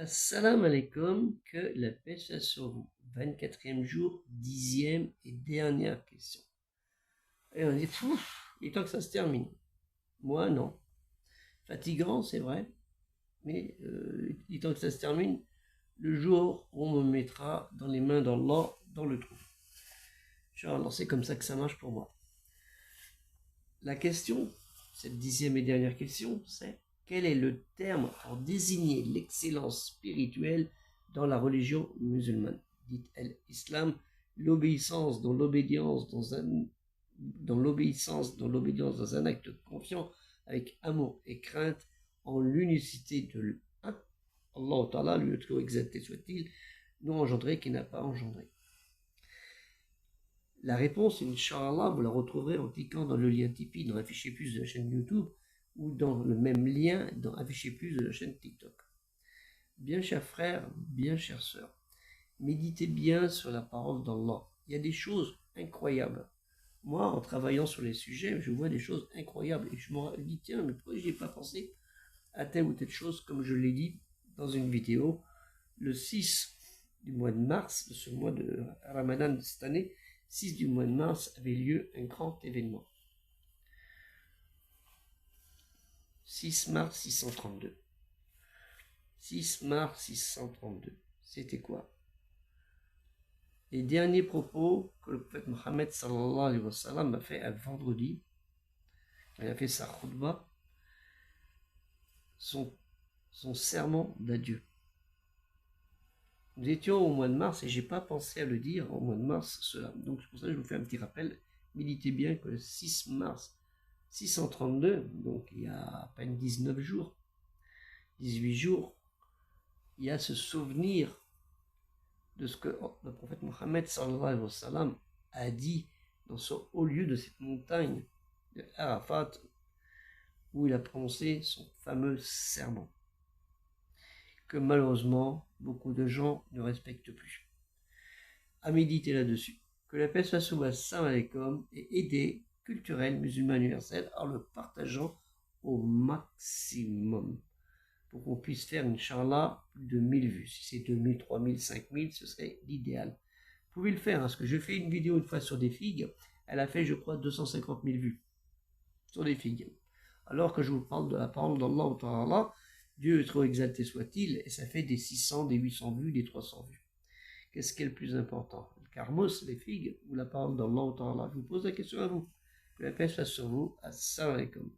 Assalamu alaikum, que la paix soit sur vous. 24e jour, 10e et dernière question. Et on dit, il est temps que ça se termine. Moi, non. Fatigant, c'est vrai, mais il est temps que ça se termine le jour où on me mettra dans les mains d'Allah dans le trou. Inch'Allah, c'est comme ça que ça marche pour moi. La question, cette 10e et dernière question, c'est: quel est le terme pour désigner l'excellence spirituelle dans la religion musulmane? Dit-elle islam, l'obéissance dans l'obédience dans un acte confiant avec amour et crainte en l'unicité de Allah Ta'ala, lui le très exalté soit-il, non engendré qui n'a pas engendré. La réponse, Inch'Allah, vous la retrouverez en cliquant dans le lien Tipeee dans Afficher Plus de la chaîne YouTube ou dans le même lien dans Afficher Plus de la chaîne TikTok. Bien chers frères, bien chères sœurs, méditez bien sur la parole d'Allah. Il y a des choses incroyables. Moi, en travaillant sur les sujets, je vois des choses incroyables et je me dis, tiens, mais pourquoi je n'ai pas pensé à telle ou telle chose, comme je l'ai dit dans une vidéo le 6 du mois de mars, de ce mois de Ramadan de cette année. 6 du mois de mars avait lieu un grand événement. 6 mars 632. 6 mars 632. C'était quoi? Les derniers propos que le prophète Mohammed sallallahu alayhi wa sallam a fait un vendredi, quand il a fait sa khutbah, son serment d'adieu. Nous étions au mois de mars et j'ai pas pensé à le dire au mois de mars cela. Donc c'est pour ça que je vous fais un petit rappel. Méditez bien que le 6 mars 632, donc il y a à peine 19 jours, 18 jours, il y a ce souvenir de ce que le prophète Mohammed sallallahu alayhi wa sallam a dit dans ce haut lieu de cette montagne de Arafat, où il a prononcé son fameux serment, que malheureusement beaucoup de gens ne respectent plus. À méditer là-dessus. Que la paix soit sur vous, assalamu alaikum, et aider culturel musulman universel en le partageant au maximum pour qu'on puisse faire, Inch'Allah, plus de 1000 vues. Si c'est 2000, 3000, 5000, ce serait l'idéal. Vous pouvez le faire, parce que je fais une vidéo une fois sur des figues, elle a fait, je crois, 250 000 vues sur des figues. Alors que je vous parle de la parole d'Allah Ta'ala, Dieu est trop exalté soit-il, et ça fait des 600, des 800 vues, des 300 vues. Qu'est-ce qui est le plus important? Le carmos, les figues, ou la parole d'Allah Ta'ala? Je vous pose la question à vous. Que la paix soit sur vous. Assalamu alaikum.